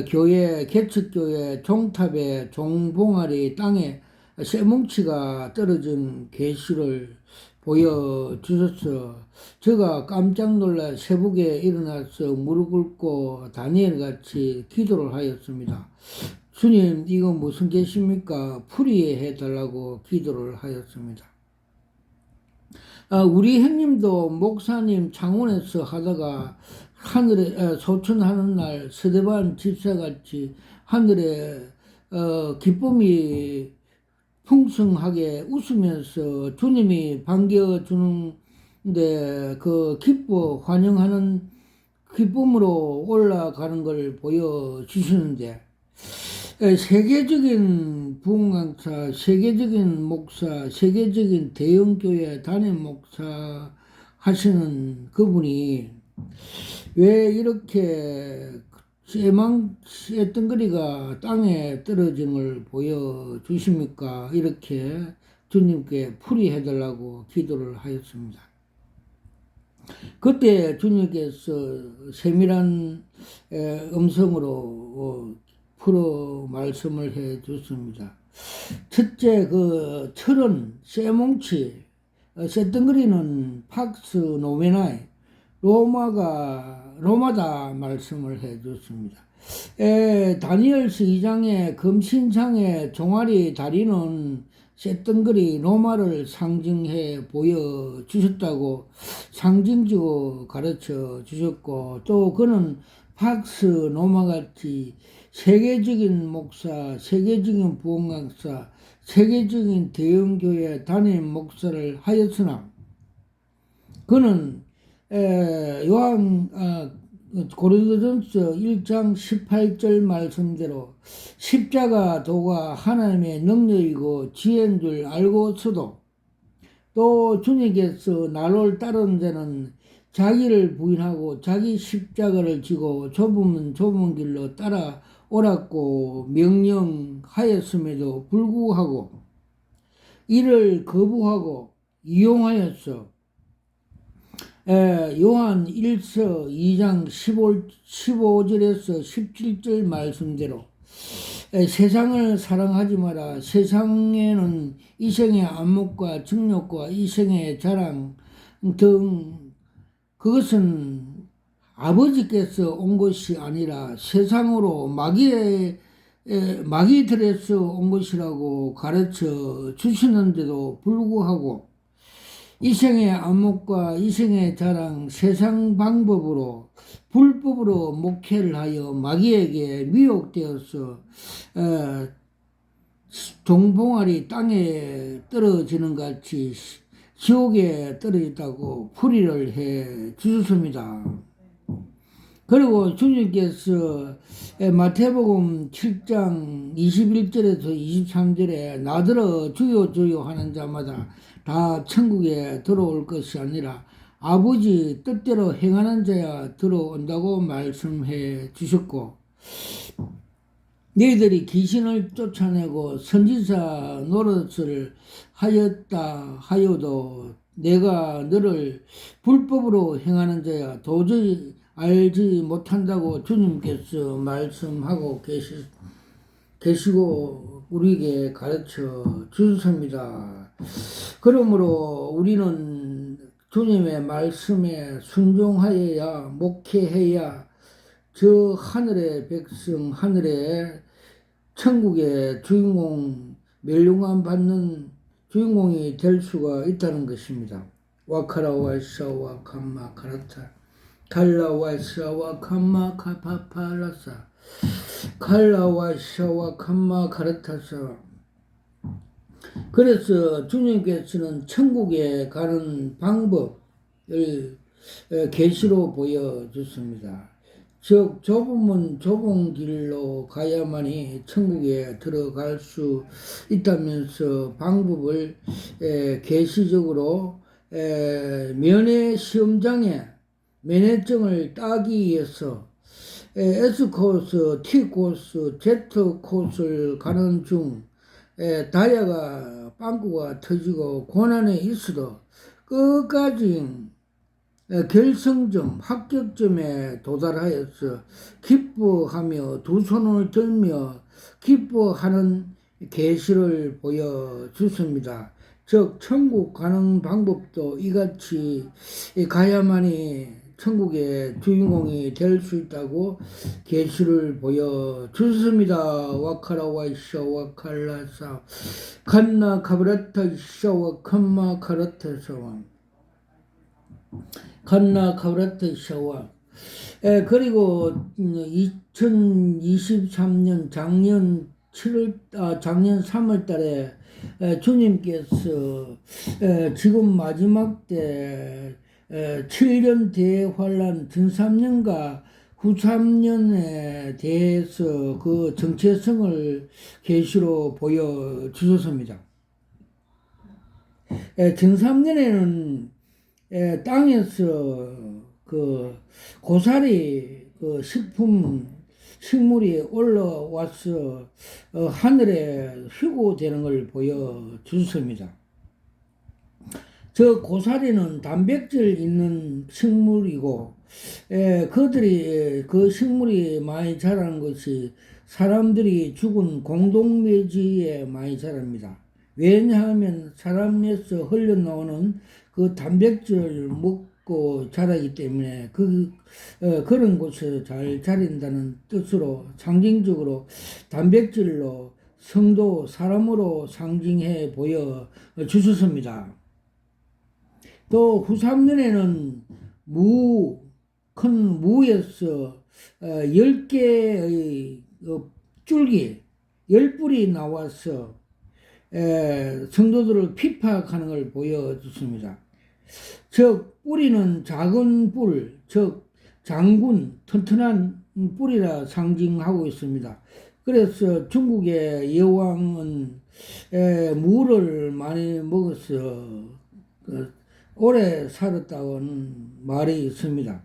교회 개척교회 종탑에 종봉아리 땅에 쇠뭉치가 떨어진 계시를 보여주셔서 제가 깜짝 놀라 새벽에 일어나서 무릎 꿇고 다니엘 같이 기도를 하였습니다. 주님, 이거 무슨 계십니까? 풀이해 달라고 기도를 하였습니다. 우리 형님도 목사님 창원에서 하다가 하늘에 소천하는 날 서대반 집사같이 하늘에 기쁨이 풍성하게 웃으면서 주님이 반겨주는데 그 기뻐 환영하는 기쁨으로 올라가는 걸 보여주시는데 세계적인 부흥강사, 세계적인 목사, 세계적인 대형교회 담임 목사 하시는 그분이 왜 이렇게 쇠덩거리가 땅에 떨어지는 걸 보여주십니까? 이렇게 주님께 풀이해달라고 기도를 하였습니다. 그때 주님께서 세밀한 음성으로 풀어 말씀을 해 줬습니다. 첫째, 그 철은 쇠뭉치, 쇠덩거리는 팍스 노메나이, 로마다 말씀을 해 줬습니다. 다니엘서 2장에 금신상의 종아리 다리는 쇳덩거리 로마를 상징해 보여주셨다고 상징적으로 가르쳐 주셨고, 또 그는 팍스 로마같이 세계적인 목사, 세계적인 부흥학사, 세계적인 대형교회 담임 목사를 하였으나 그는 고린도전서 1장 18절 말씀대로 십자가 도가 하나님의 능력이고 지혜인 줄 알고서도 또 주님께서 나를 따르는 자는 자기를 부인하고 자기 십자가를 지고 좁은 길로 따라오라고 명령하였음에도 불구하고 이를 거부하고 이용하였어. 요한 1서 2장 15절에서 17절 말씀대로 세상을 사랑하지 마라. 세상에는 이생의 안목과 정욕과 이생의 자랑 등 그것은 아버지께서 온 것이 아니라 세상으로 마귀들에서 온 것이라고 가르쳐 주시는데도 불구하고 이생의 안목과 이생의 자랑, 세상 방법으로 불법으로 목회를 하여 마귀에게 미혹되어서 동봉알이 땅에 떨어지는 같이 지옥에 떨어졌다고 풀이를 해 주셨습니다. 그리고 주님께서 마태복음 7장 21절에서 23절에 나더러 주여 주여 하는 자마다 다 천국에 들어올 것이 아니라 아버지 뜻대로 행하는 자야 들어온다고 말씀해 주셨고, 너희들이 귀신을 쫓아내고 선지자 노릇을 하였다 하여도 내가 너를 불법으로 행하는 자야 도저히 알지 못한다고 주님께서 말씀하고 계시고 우리에게 가르쳐 주셨습니다. 그러므로 우리는 주님의 말씀에 순종하여야 목회해야 저 하늘의 백성, 하늘의 천국의 주인공, 멸류관 받는 주인공이 될 수가 있다는 것입니다. 와카라와샤와 캄마 카라타 칼라와샤와 캄마 카파팔라사 칼라와샤와 캄마 카라타사. 그래서 주님께서는 천국에 가는 방법을 계시로 보여줬습니다. 즉 좁은 길로 가야만이 천국에 들어갈 수 있다면서 방법을 계시적으로 면회 시험장에 면회증을 따기 위해서 S코스, T코스, Z코스를 가는 중 다이아가 빵꾸가 터지고 고난에 있어도 끝까지 결승점, 합격점에 도달하여서 기뻐하며 두 손을 들며 기뻐하는 계시를 보여주습니다. 즉 천국 가는 방법도 이같이 가야만이 천국의 주인공이 될 수 있다고 계시를 보여주습니다. 와카라와 이샤 와칼라사 칸나 카브라타 이샤 와칸마 카라타사와 칸나 카브라타 이샤와. 그리고 2023년 작년 3월 달에 주님께서 지금 마지막 때 7년 대환란 전 3년과 후 3년에 대해서 그 정체성을 계시로 보여주셨습니다. 전 3년에는 땅에서 그 고사리 그 식물이 올라와서 하늘에 휘고되는 걸 보여주셨습니다. 저 고사리는 단백질 있는 식물이고 그들이 그 식물이 많이 자라는 것이 사람들이 죽은 공동묘지에 많이 자랍니다. 왜냐하면 사람에서 흘러나오는 그 단백질을 먹고 자라기 때문에 그런 곳에 잘 자란다는 뜻으로 상징적으로 단백질로 성도 사람으로 상징해 보여 주셨습니다. 또 후삼년에는 큰 무에서 10개의 줄기, 10뿔이 나와서 성도들을 피파하는 걸 보여줬습니다. 즉 뿌리는 작은 뿔, 즉 장군, 튼튼한 뿔이라 상징하고 있습니다. 그래서 중국의 여왕은 무를 많이 먹어서 오래 살았다는 말이 있습니다.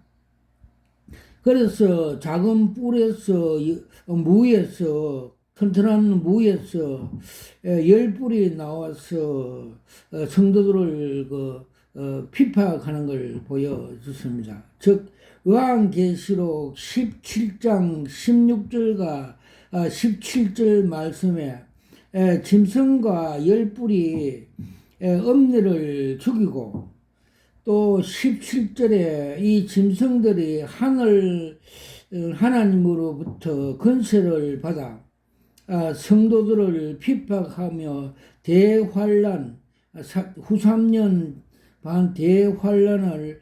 그래서 작은 뿔에서 무에서 튼튼한 무에서 10뿔이 나와서 성도들을 피파하는 걸 보여줬습니다. 즉 요한계시록 17장 16절과 17절 말씀에 짐승과 10뿔이 엄니를 죽이고 또 17절에 이 짐승들이 하나님으로부터 권세를 받아 성도들을 핍박하며 대환란, 후삼년 반 대환란을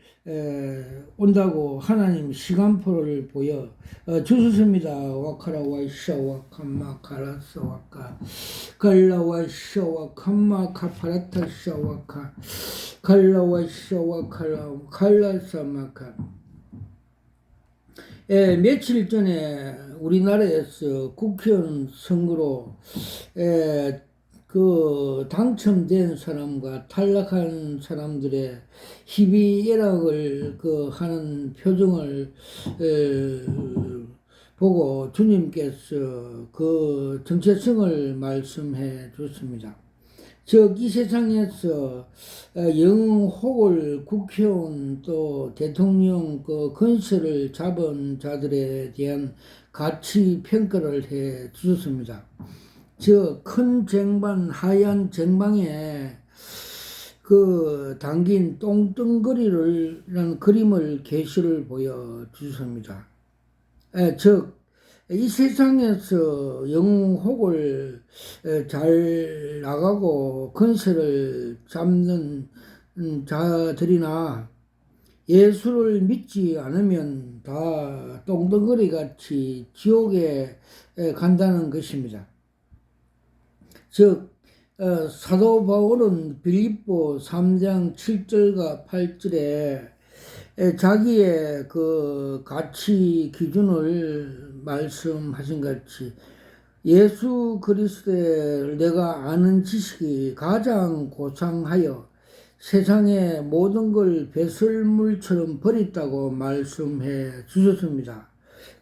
온다고 하나님 시간표를 보여 주셨습니다. 와카라 와이샤 와카마 카라사 와카 갈라 와이샤 와카마 카파라타샤 와카 갈라 와이샤 와카라 갈라사 마카. 며칠 전에 우리나라에서 국회의원 선거로 당첨된 사람과 탈락한 사람들의 희비애락을 하는 표정을 보고 주님께서 그 정체성을 말씀해 줬습니다. 즉 이 세상에서 영혹을 국회의원 또 대통령 권세를 잡은 자들에 대한 가치 평가를 해 주셨습니다. 즉 큰 쟁반 하얀 쟁방에 담긴 똥덩거리라는 그림을 계시를 보여 주셨습니다. 즉 이 세상에서 영혹을 잘 나가고 권세를 잡는 자들이나 예수를 믿지 않으면 다 똥덩어리 같이 지옥에 간다는 것입니다. 즉 사도 바울은 빌립보 3장 7절과 8절에 자기의 가치 기준을 말씀하신 같이 예수 그리스도를 내가 아는 지식이 가장 고상하여 세상의 모든 걸 배설물처럼 버렸다고 말씀해 주셨습니다.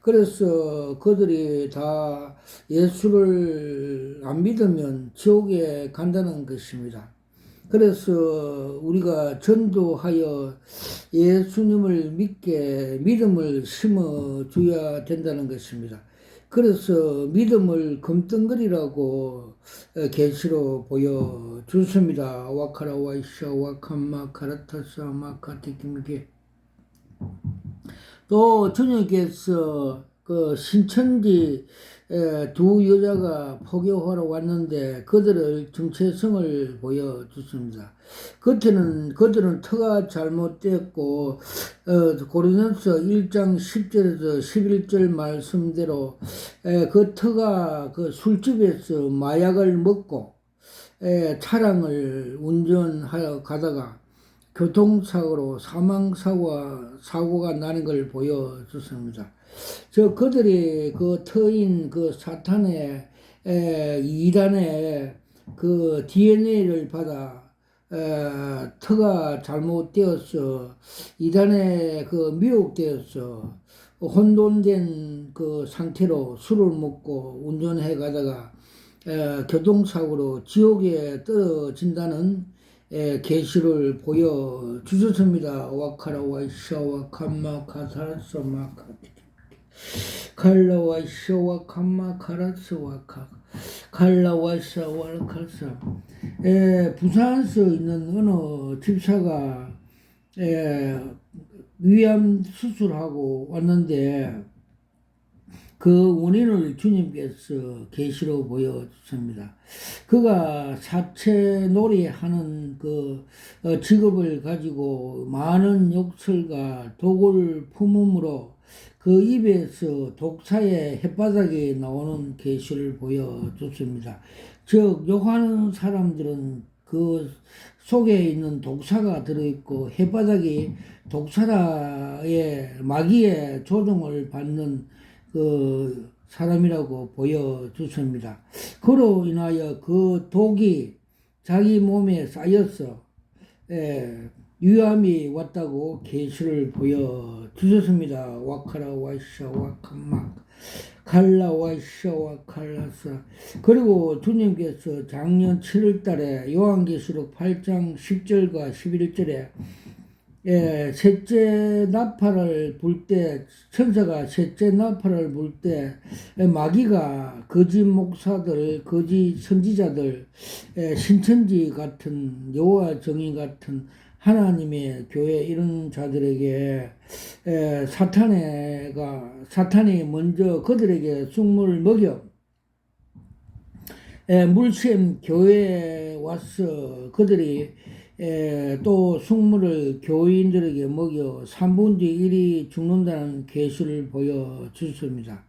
그래서 그들이 다 예수를 안 믿으면 지옥에 간다는 것입니다. 그래서 우리가 전도하여 예수님을 믿음을 심어줘야 된다는 것입니다. 그래서 믿음을 금덩거리라고 계시로 보여줬습니다. 와카라 와이샤 와칸마 카라타사 마카테키미게. 또 주님께서 신천지 두 여자가 포교하러 왔는데 그들을 정체성을 보여줬습니다. 그들은 터가 잘못됐고 고린도서 1장 10절에서 11절 말씀대로 그 터가 술집에서 마약을 먹고 차량을 운전하여 가다가 교통사고로 사고가 나는 걸 보여줬습니다. 그들이 터인 사탄의 이단의 DNA를 받아 터가 잘못되어서 이단에 미혹되어서 혼돈된 상태로 술을 먹고 운전해 가다가 교통사고로 지옥에 떨어진다는 계시를 보여 주셨습니다. 와카라 와이샤 와칸마 카사라스 마카 칼라 와이샤 와칸마 카라스 와카 칼라 와이샤 와카사. 부산서 있는 어느 집사가 위암 수술하고 왔는데 그 원인을 주님께서 계시로 보여주십니다. 그가 사채놀이 하는 그 직업을 가지고 많은 욕설과 독을 품음으로 그 입에서 독사의 햇바닥이 나오는 계시를 보여줬습니다. 즉 욕하는 사람들은 그 속에 있는 독사가 들어있고 햇바닥이 독사의 마귀의 조종을 받는 그 사람이라고 보여주십니다. 그로 인하여 그 독이 자기 몸에 쌓여서 위암이 왔다고 계시를 보여주셨습니다. 와카라 와샤 와카마 칼라 와샤 와칼라사. 그리고 주님께서 작년 7월 달에 요한계시록 8장 10절과 11절에 셋째 나팔을 불 때, 천사가 셋째 나팔을 불 때, 마귀가 거짓 목사들, 거짓 선지자들, 신천지 같은, 여호와 정의 같은 하나님의 교회 이런 자들에게, 사탄이 먼저 그들에게 숙물을 먹여, 물샘 교회에 와서 그들이 또 숙물을 교인들에게 먹여 3분의 1이 죽는다는 계시를 보여주셨습니다.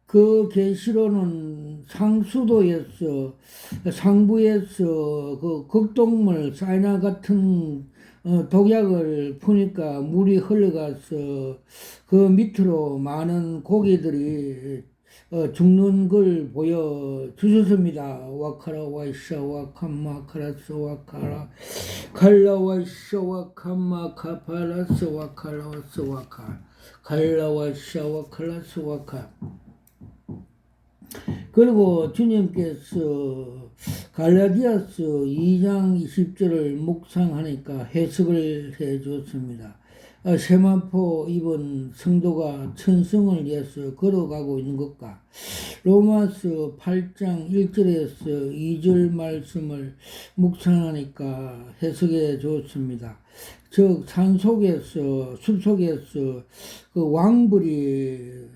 그 계시로는 상수도에서 상부에서 그 극동물 사이나 같은 독약을 푸니까 물이 흘러가서 그 밑으로 많은 고기들이 죽는 걸 보여주셨습니다. 와카라 와이샤 와카마 카라스 와카라 칼라 와이샤 와카마 카파라스 와카라스 와카 칼라 와이샤 와칼라스 와카. 그리고 주님께서 갈라디아서 2장 20절을 묵상하니까 해석을 해 주었습니다. 세마포 입은 성도가 천성을 위해서 걸어가고 있는 것과 로마서 8장 1절에서 2절 말씀을 묵상하니까 해석해 주었습니다. 즉 산속에서 숲속에서 그 왕불이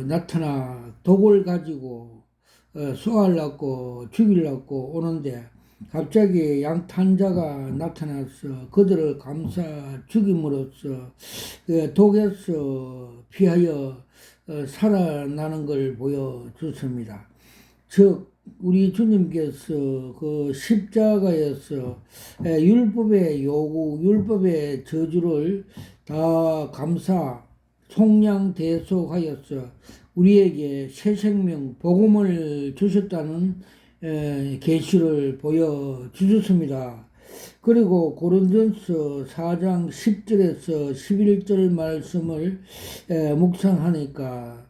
나타나 독을 가지고 쏘아려고 죽이려고 오는데 갑자기 양탄자가 나타나서 그들을 감싸 죽임으로써 독에서 피하여 살아나는 걸 보여주십니다. 즉 우리 주님께서 그 십자가에서 율법의 요구, 율법의 저주를 다 감사 속량대속하여서 우리에게 새 생명, 복음을 주셨다는 계시를 보여주셨습니다. 그리고 고린도전서 4장 10절에서 11절 말씀을 묵상하니까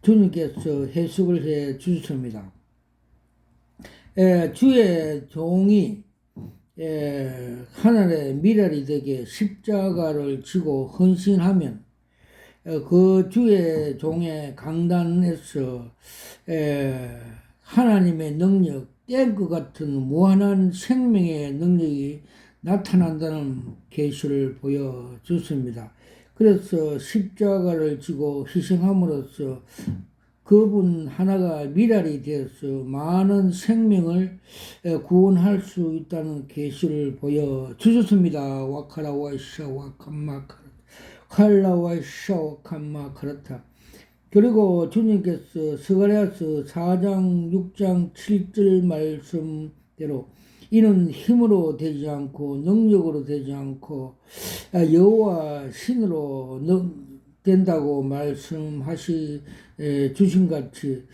주님께서 해석을 해 주셨습니다. 주의 종이 하늘의 미랄이 되게 십자가를 지고 헌신하면 그 주의 종의 강단에서 하나님의 능력, 땡것 같은 무한한 생명의 능력이 나타난다는 계시를 보여줬습니다. 그래서 십자가를 지고 희생함으로써 그분 하나가 미랄이 되어서 많은 생명을 구원할 수 있다는 계시를 보여주셨습니다. 와카라 와이샤 와칸마카 칼라와샤오 칸마 그렇다. 그리고 주님께서 스가랴서 4장 6장 7절 말씀대로 이는 힘으로 되지 않고 능력으로 되지 않고 여호와 신으로 된다고 말씀하시 주신 같이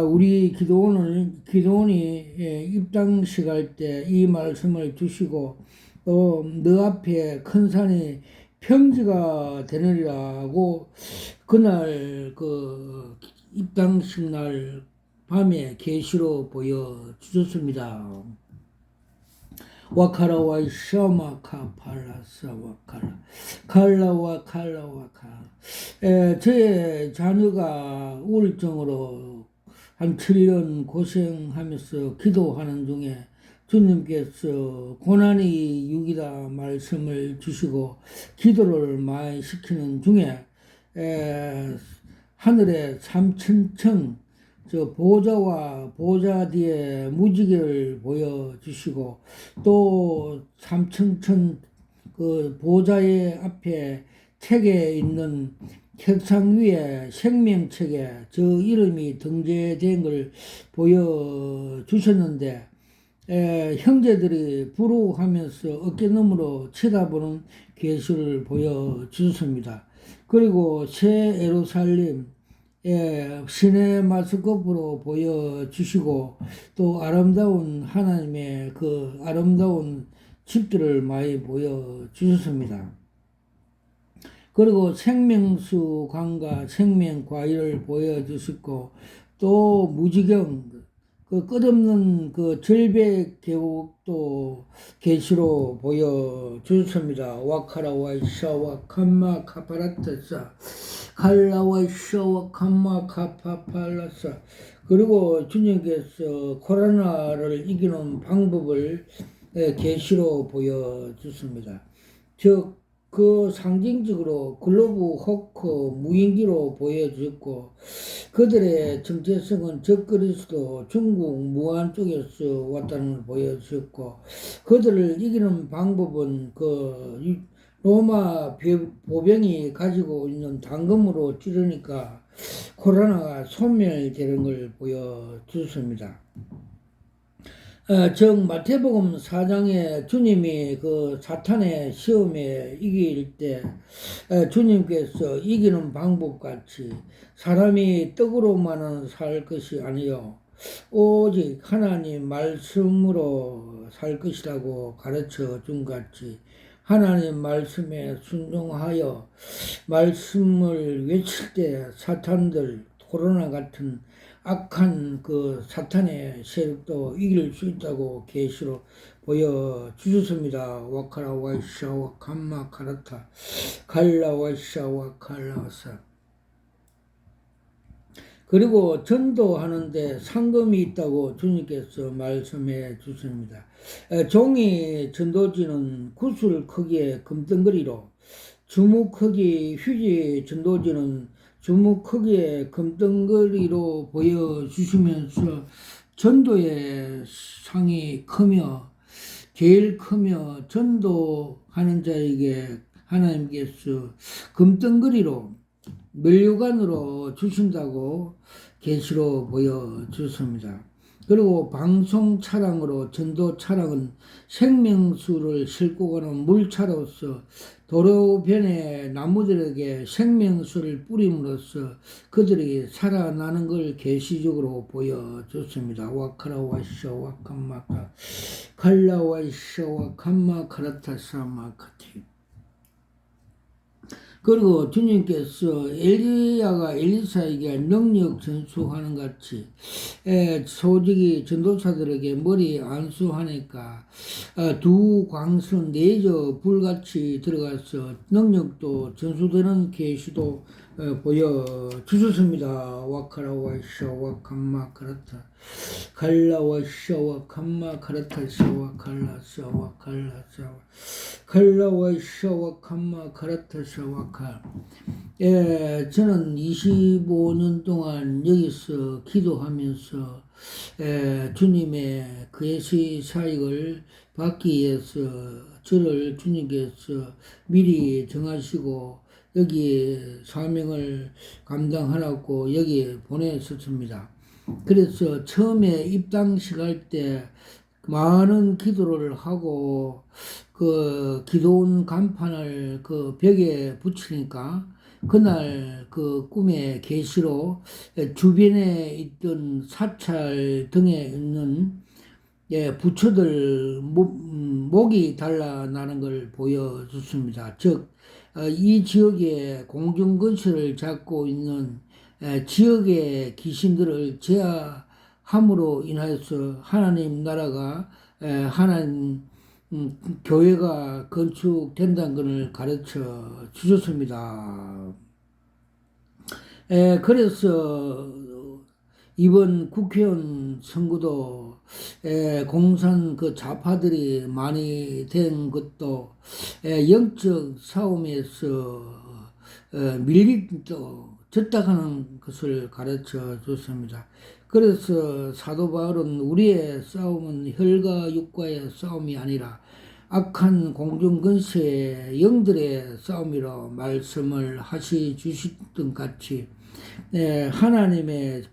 우리 기도원이 입당식할 때 이 말씀을 주시고 너 앞에 큰 산이 평지가 되느리라고 그날 그 입당식 날 밤에 계시로 보여주셨습니다. 와카라와 샤마카 팔라사 와카라 칼라와 칼라와카. 제 자녀가 우울증으로 한 7년 고생하면서 기도하는 중에 주님께서 고난이 육이다 말씀을 주시고 기도를 많이 시키는 중에 하늘에 삼천청 저 보좌와 보좌 뒤에 무지개를 보여주시고 또 삼천천 그 보좌의 앞에 책에 있는 책상 위에 생명책에 저 이름이 등재된 걸 보여주셨는데 형제들이 부러워하면서 어깨너머로 쳐다보는 계시를 보여주셨습니다. 그리고 새 예루살렘 시내 마스코프로 보여주시고 또 아름다운 하나님의 그 아름다운 집들을 많이 보여주셨습니다. 그리고 생명수 강과 생명과일을 보여주셨고 또 무지경 그 끝없는 그 절벽 계곡도 계시로 보여주셨습니다. 와카라와이샤와 캄마 카파라타사 칼라와이샤와 캄마 카파팔라사. 그리고 주님께서 코로나를 이기는 방법을 계시로 보여주셨습니다. 즉 그 상징적으로 글로브 호크 무인기로 보여주었고 그들의 정체성은 적그리스도 중국 무안 쪽에서 왔다는 걸 보여주었고 그들을 이기는 방법은 그 로마 보병이 가지고 있는 단검으로 찌르니까 코로나가 소멸되는 걸 보여주셨습니다. 즉 마태복음 4장에 주님이 그 사탄의 시험에 이길 때 주님께서 이기는 방법 같이 사람이 떡으로만은 살 것이 아니요 오직 하나님 말씀으로 살 것이라고 가르쳐 준 같이 하나님 말씀에 순종하여 말씀을 외칠 때 사탄들 코로나 같은 악한 그 사탄의 세력도 이길 수 있다고 계시로 보여주셨습니다. 와카라와이샤와 감마카라타 갈라와이샤와 갈라와사. 그리고 전도하는데 상금이 있다고 주님께서 말씀해 주십니다. 종이 전도지는 구슬 크기의 금덩거리로 주먹 크기 휴지 전도지는 주먹 크기의 금덩거리로 보여주시면서 전도의 상이 크며 제일 크며 전도하는 자에게 하나님께서 금덩거리로 면류관으로 주신다고 계시로 보여주셨습니다. 그리고 방송 차량으로 전도 차량은 생명수를 싣고 가는 물차로서 도로변에 나무들에게 생명수를 뿌림으로써 그들이 살아나는 걸 계시적으로 보여줬습니다. 와카라와샤 와칸마카 칼라와샤 와칸마카라타사마카티. 그리고 주님께서 엘리야가 엘리사에게 능력 전수하는 같이 솔직히 전도사들에게 머리 안수하니까 두 광선 내저 불같이 들어가서 능력도 전수되는 계시도 보여주셨습니다. 와카라와샤 와칸마 카라타 갈라와샤와 칸마 카라타샤와 갈라샤와 갈라샤와 갈라와샤와 칸마 카라타샤와 칼. 저는 25년 동안 여기서 기도하면서 주님의 계시 사역을 받기 위해서 저를 주님께서 미리 정하시고 여기 사명을 감당하라고 여기 보내셨습니다. 그래서 처음에 입당식 할 때 많은 기도를 하고 그 기도원 간판을 그 벽에 붙이니까 그날 그 꿈의 계시로 주변에 있던 사찰 등에 있는 부처들 목이 달라나는 걸 보여줬습니다. 즉 이 지역에 공중건설을 잡고 있는 지역의 귀신들을 제압함으로 인하여서 하나님 나라가 하나님 교회가 건축된다는 것을 가르쳐 주셨습니다. 그래서 이번 국회의원 선거도 공산 그 좌파들이 많이 된 것도 영적 싸움에서 밀림도 졌다 하는 것을 가르쳐 줬습니다. 그래서 사도 바울은 우리의 싸움은 혈과 육과의 싸움이 아니라 악한 공중권세의 영들의 싸움이라 말씀을 하시 주시던 같이 하나님의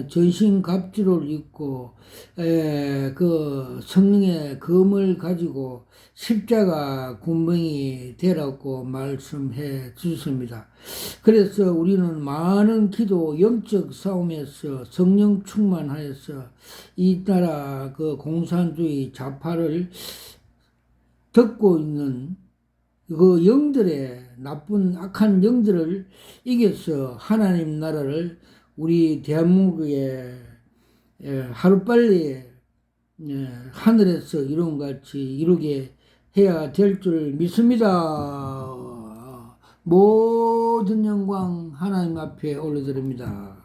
전신갑주를 입고 그 성령의 검을 가지고 십자가 군병이 되라고 말씀해 주셨습니다. 그래서 우리는 많은 기도 영적 싸움에서 성령 충만하여서 이 나라 그 공산주의 좌파를 덮고 있는 그 영들의 나쁜 악한 영들을 이겨서 하나님 나라를 우리 대한민국에 하루빨리 하늘에서 이룬 같이 이루게 해야 될 줄 믿습니다. 모든 영광 하나님 앞에 올려드립니다.